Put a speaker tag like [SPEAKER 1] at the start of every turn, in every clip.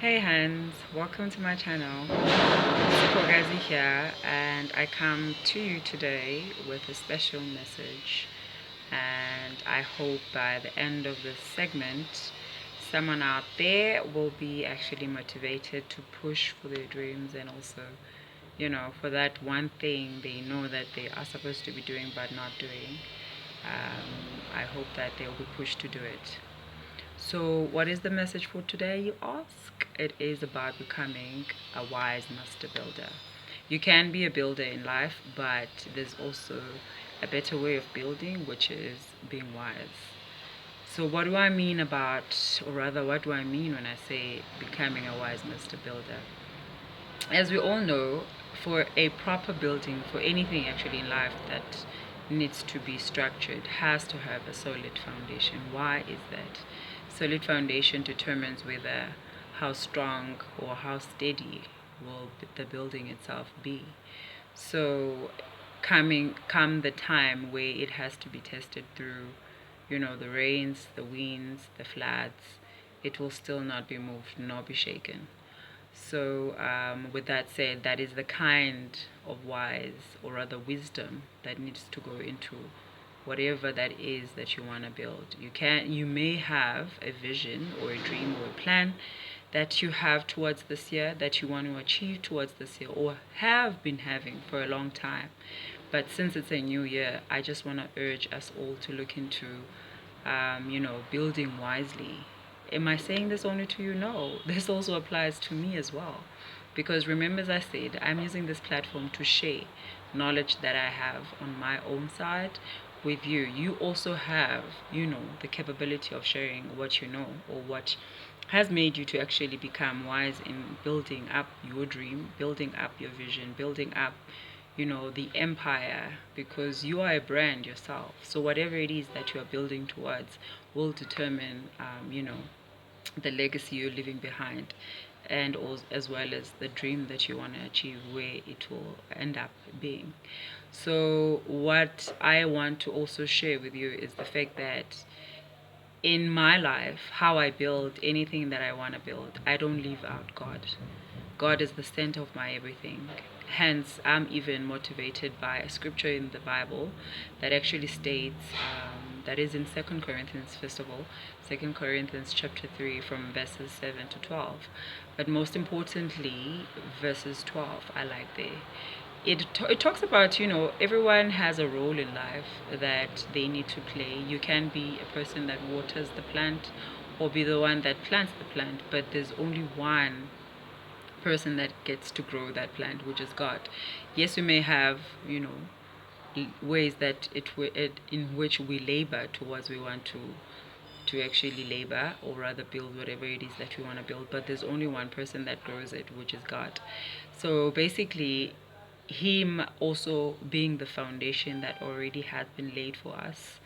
[SPEAKER 1] Hey Hans, welcome to my channel. Gazi here, and I come to you today with a special message. And I hope by the end of this segment, someone out there will be actually motivated to push for their dreams and also, for that one thing they know that they are supposed to be doing but not doing. I hope that they'll be pushed to do it. So, what is the message for today, you ask? It is about becoming a wise master builder. You can be a builder in life, but there's also a better way of building, which is being wise. So, what do I mean about, or rather, what do I mean when I say becoming a wise master builder? As we all know, for a proper building, for anything actually in life that needs to be structured, has to have a solid foundation. Why is that? Solid foundation determines whether how strong or how steady will the building itself be. So come the time where it has to be tested through, the rains, the winds, the floods, it will still not be moved nor be shaken. So, with that said, that is the kind of wise or rather wisdom that needs to go into whatever that is that you want to build. You may have a vision or a dream or a plan that you have towards this year, that you want to achieve towards this year, or have been having for a long time. But since it's a new year, I just want to urge us all to look into, building wisely. Am I saying this only to you? No, this also applies to me as well. Because remember, as I said, I'm using this platform to share knowledge that I have on my own side with you. You also have, the capability of sharing what you know or what has made you to actually become wise in building up your dream, building up your vision, building up, the empire, because you are a brand yourself. So whatever it is that you are building towards will determine, the legacy you're leaving behind, and also, as well as the dream that you want to achieve, where it will end up being. So what I want to also share with you is the fact that in my life, how I build anything that I want to build, I don't leave out God. God is the center of my everything. Hence, I'm even motivated by a scripture in the Bible that actually states, that is in 2 Corinthians, first of all, 2 Corinthians chapter 3 from verses 7 to 12. But most importantly, verses 12, I like there. It talks about, everyone has a role in life that they need to play. You can be a person that waters the plant or be the one that plants the plant, but there's only one person that gets to grow that plant, which is God. Yes, we may have, ways that it in which we labor towards we want to actually labor or rather build whatever it is that we want to build, but there's only one person that grows it, which is God. So basically, him also being the foundation that already has been laid for us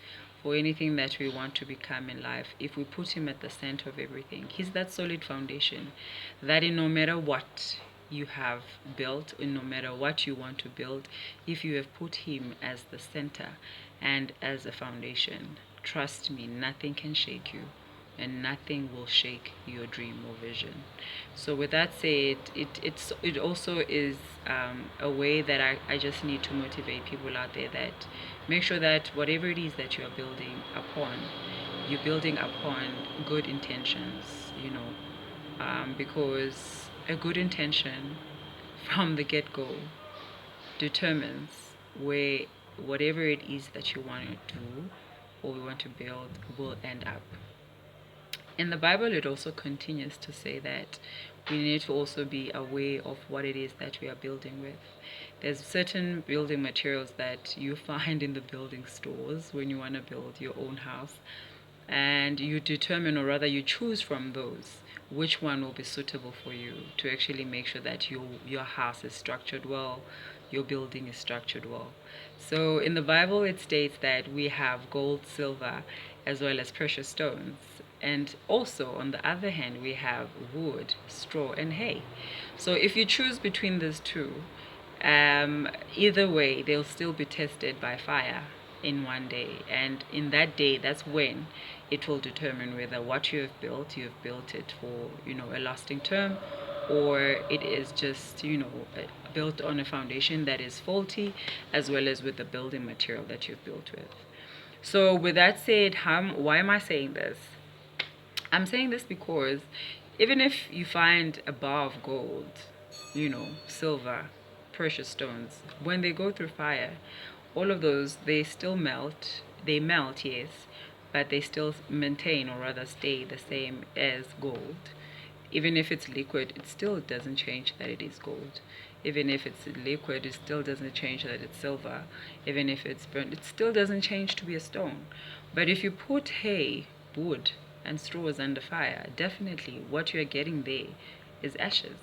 [SPEAKER 1] for anything that we want to become in life. If we put him at the center of everything, he's that solid foundation that in no matter what you have built, in no matter what you want to build, if you have put him as the center and as a foundation, trust me, nothing can shake you and nothing will shake your dream or vision. So with that said, it also is, a way that I just need to motivate people out there that make sure that whatever it is that you are building upon, you're building upon good intentions, because a good intention from the get-go determines where whatever it is that you want to do or we want to build will end up. In the Bible, it also continues to say that we need to also be aware of what it is that we are building with. There's certain building materials that you find in the building stores when you want to build your own house, and you determine, or rather you choose from those, which one will be suitable for you to actually make sure that your house is structured well, your building is structured well. So in the Bible, it states that we have gold, silver, as well as precious stones. And also, on the other hand, we have wood, straw, and hay. So if you choose between these two, either way, they'll still be tested by fire in one day. And in that day, that's when it will determine whether what you've built it for, a lasting term, or it is just, built on a foundation that is faulty, as well as with the building material that you've built with. So with that said, why am I saying this? I'm saying this because even if you find a bar of gold, silver, precious stones, when they go through fire, all of those, they still melt. They melt, yes, but they still maintain, or rather stay the same as gold. Even if it's liquid, it still doesn't change that it is gold. Even if it's liquid, it still doesn't change that it's silver. Even if it's burnt, it still doesn't change to be a stone. But if you put hay, wood, and straws under fire, definitely what you're getting there is ashes.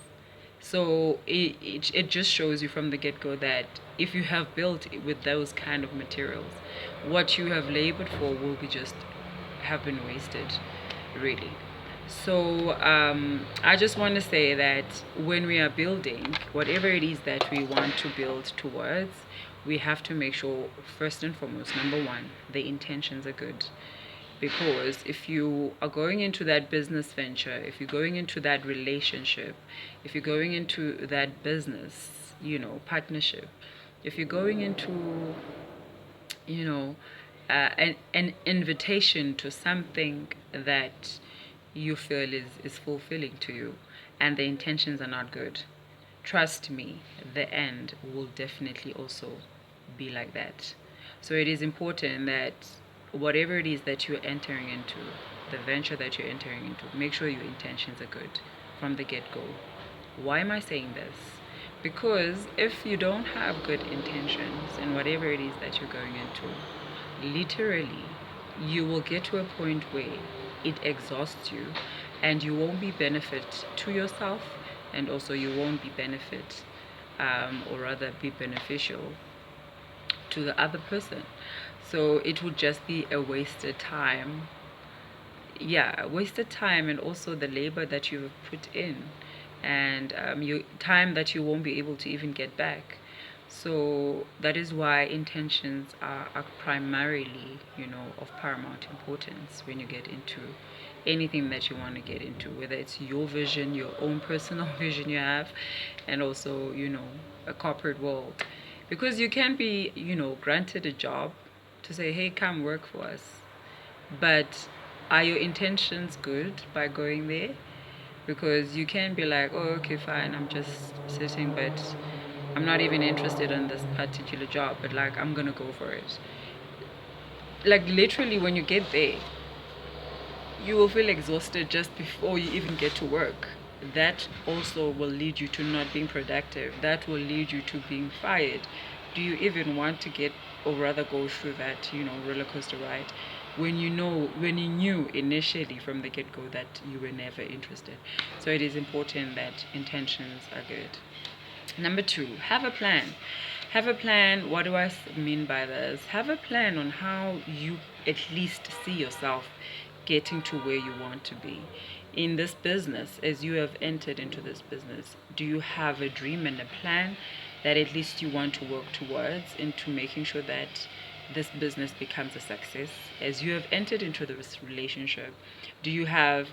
[SPEAKER 1] So it just shows you from the get-go that if you have built with those kind of materials, what you have labored for will be just have been wasted, really. So I just want to say that when we are building, whatever it is that we want to build towards, we have to make sure, first and foremost, number one, the intentions are good. Because if you are going into that business venture, if you're going into that relationship, if you're going into that business, partnership, if you're going into, an invitation to something that you feel is fulfilling to you, and the intentions are not good, trust me, the end will definitely also be like that. So it is important that whatever it is that you're entering into, the venture that you're entering into, make sure your intentions are good from the get-go. Why am I saying this? Because if you don't have good intentions in whatever it is that you're going into, literally, you will get to a point where it exhausts you, and you won't be benefit to yourself, and also you won't be benefit, or rather be beneficial to the other person. So it would just be a wasted time. Yeah, wasted time, and also the labor that you've put in, and time that you won't be able to even get back. So that is why intentions are primarily, of paramount importance when you get into anything that you want to get into, whether it's your vision, your own personal vision you have, and also, a corporate world. Because you can be, granted a job to say, hey, come work for us. But are your intentions good by going there? Because you can be like, oh, okay, fine, I'm just sitting, but I'm not even interested in this particular job, but like, I'm gonna go for it. Like, literally, when you get there, you will feel exhausted just before you even get to work. That also will lead you to not being productive. That will lead you to being fired. Do you even want to get, or rather go through that, roller coaster ride, when you knew initially from the get-go that you were never interested? So it is important that intentions are good. Number two, have a plan. Have a plan. What do I mean by this? Have a plan on how you at least see yourself getting to where you want to be in this business. As you have entered into this business, do you have a dream and a plan that at least you want to work towards, into making sure that this business becomes a success? As you have entered into this relationship, do you have,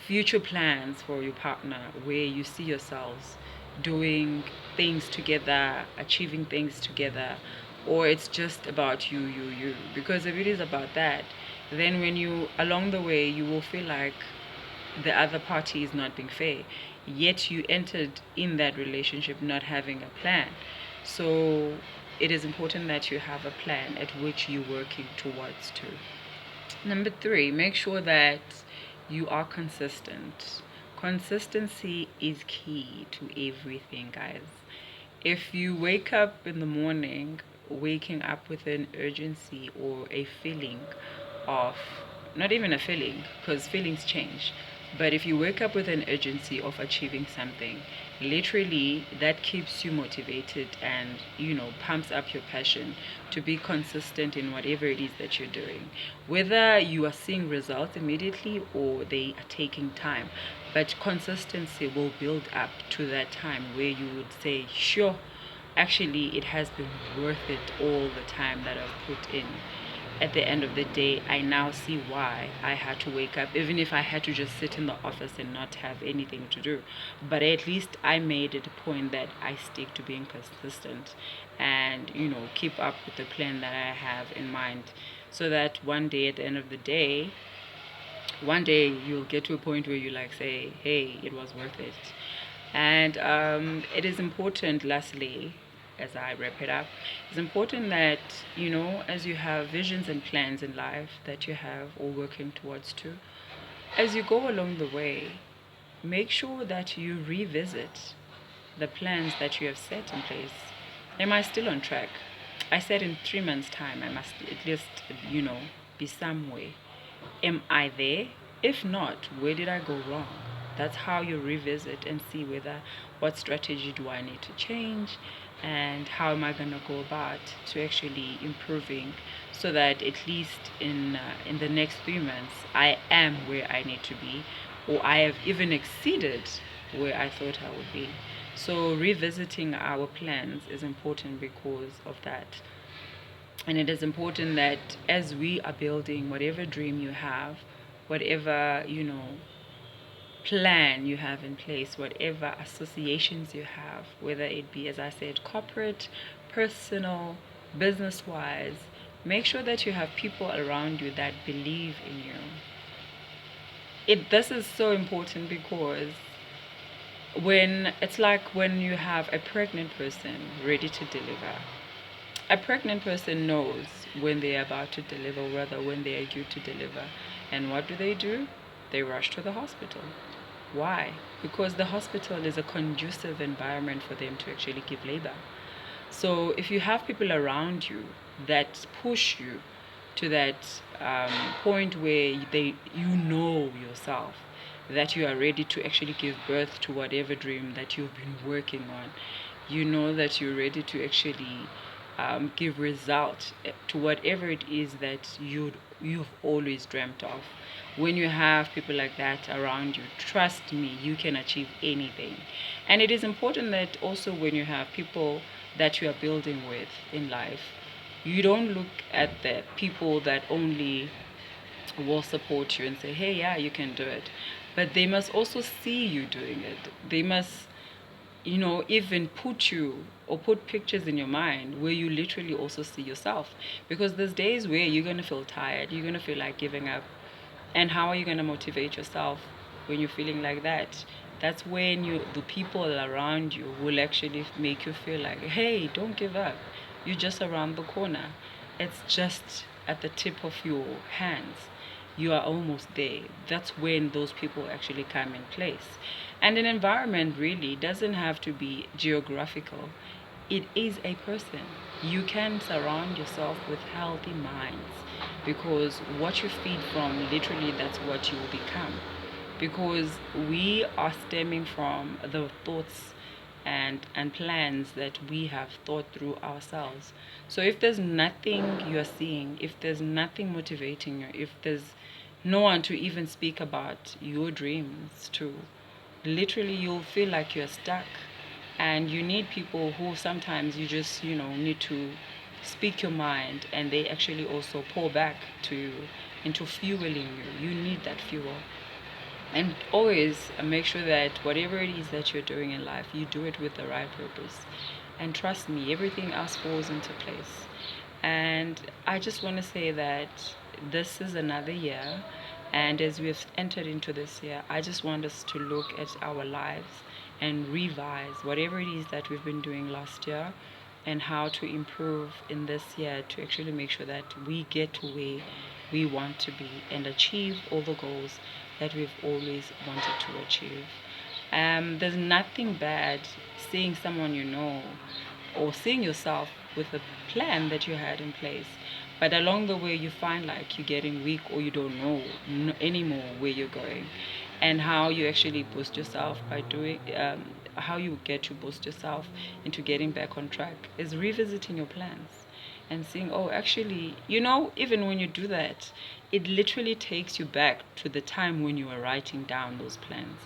[SPEAKER 1] future plans for your partner where you see yourselves doing things together, achieving things together? Or it's just about you? Because if it is about that, then when you along the way, you will feel like the other party is not being fair, yet you entered in that relationship not having a plan. So it is important that you have a plan at which you're working towards to. Number three, make sure that you are consistent. Consistency is key to everything, guys. If you wake up in the morning waking up with an urgency or a feeling of, not even a feeling, because feelings change, but if you wake up with an urgency of achieving something, literally that keeps you motivated and, pumps up your passion to be consistent in whatever it is that you're doing. Whether you are seeing results immediately or they are taking time, but consistency will build up to that time where you would say, sure, actually it has been worth it all the time that I've put in. at the end of the day, I now see why I had to wake up, even if I had to just sit in the office and not have anything to do. But at least I made it a point that I stick to being consistent and, keep up with the plan that I have in mind, so that one day, at the end of the day, one day you'll get to a point where you like say, hey, it was worth it. And it is important, lastly, as I wrap it up, it's important that, as you have visions and plans in life that you have or working towards to, as you go along the way, make sure that you revisit the plans that you have set in place. Am I still on track? I said in 3 months' time, I must at least, be somewhere. Am I there? If not, where did I go wrong? That's how you revisit and see whether what strategy do I need to change, and how am I going to go about to actually improving, so that at least in the next 3 months I am where I need to be, or I have even exceeded where I thought I would be. So revisiting our plans is important because of that. And it is important that as we are building whatever dream you have, whatever, plan you have in place, whatever associations you have, whether it be, as I said, corporate, personal, business wise, make sure that you have people around you that believe in you. This is so important because when you have a pregnant person ready to deliver, a pregnant person knows when they're about to deliver, rather when they are due to deliver. And what do? They rush to the hospital. Why? Because the hospital is a conducive environment for them to actually give labor. So if you have people around you that push you to that point where you know yourself that you are ready to actually give birth to whatever dream that you've been working on, you know that you're ready to actually give result to whatever it is that you've always dreamt of. When you have people like that around you, trust me, you can achieve anything. And it is important that also when you have people that you are building with in life, you don't look at the people that only will support you and say, hey, yeah, you can do it. But they must also see you doing it. They must, even put you or put pictures in your mind where you literally also see yourself. Because there's days where you're going to feel tired, you're going to feel like giving up. And how are you going to motivate yourself when you're feeling like that? That's when the people around you will actually make you feel like, hey, don't give up. You're just around the corner. It's just at the tip of your hands. You are almost there. That's when those people actually come in place. And an environment really doesn't have to be geographical. It is a person. You can surround yourself with healthy minds, because what you feed from, literally, that's what you will become. Because we are stemming from the thoughts and plans that we have thought through ourselves. So if there's nothing you're seeing, if there's nothing motivating you, if there's no one to even speak about your dreams to, literally you'll feel like you're stuck. And you need people who sometimes you just, need to speak your mind, and they actually also pour back to you into fueling you. You need that fuel. And always make sure that whatever it is that you're doing in life, you do it with the right purpose. And trust me, everything else falls into place. And I just want to say that this is another year. And as we've entered into this year, I just want us to look at our lives and revise whatever it is that we've been doing last year, and how to improve in this year to actually make sure that we get to where we want to be and achieve all the goals that we've always wanted to achieve. There's nothing bad seeing someone or seeing yourself with a plan that you had in place, but along the way you find like you're getting weak, or you don't know anymore where you're going. And how you actually boost yourself by doing how you get to boost yourself into getting back on track is revisiting your plans and seeing, oh, actually, even when you do that, it literally takes you back to the time when you were writing down those plans.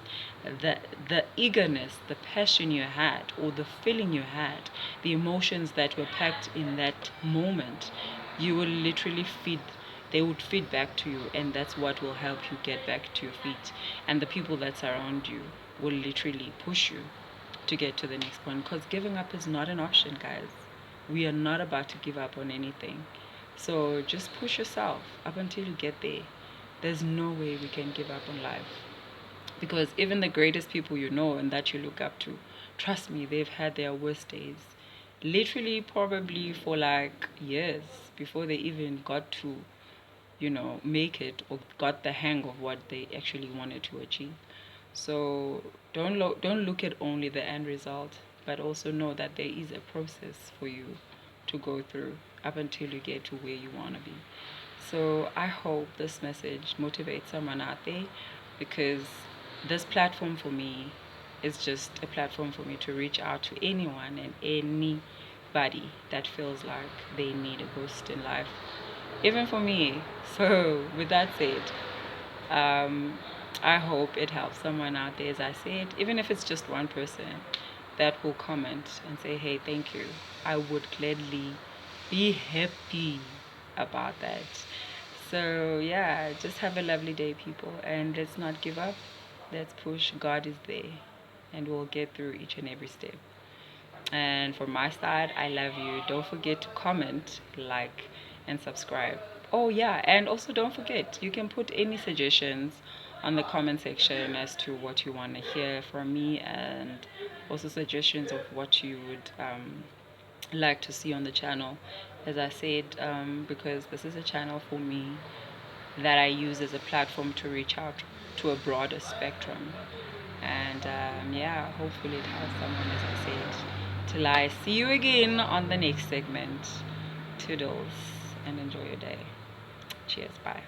[SPEAKER 1] The eagerness, the passion you had, or the feeling you had, the emotions that were packed in that moment You will literally feed, they would feed back to you, and that's what will help you get back to your feet. And the people that surround you will literally push you to get to the next point, because giving up is not an option, guys. We are not about to give up on anything. So just push yourself up until you get there. There's no way we can give up on life, because even the greatest people you know and that you look up to, trust me, they've had their worst days, literally probably for like years before they even got to, make it or got the hang of what they actually wanted to achieve. So don't look at only the end result, but also know that there is a process for you to go through up until you get to where you want to be. So I hope this message motivates someone out there, because this platform for me is just a platform for me to reach out to anyone and anybody that feels like they need a boost in life, even for me. So, with that said, um, I hope it helps someone out there, as I said, even if it's just one person that will comment and say, hey, thank you. I would gladly be happy about that. So, yeah, just have a lovely day, people, and let's not give up. Let's push. God is there, and we'll get through each and every step. And from my side, I love you. Don't forget to comment, like, and subscribe. Oh, yeah, and also don't forget, you can put any suggestions on the comment section as to what you want to hear from me, and also suggestions of what you would like to see on the channel. As I said, because this is a channel for me that I use as a platform to reach out to a broader spectrum. And yeah, hopefully it helps someone, as I said. Till I see you again on the next segment. Toodles, and enjoy your day. Cheers. Bye.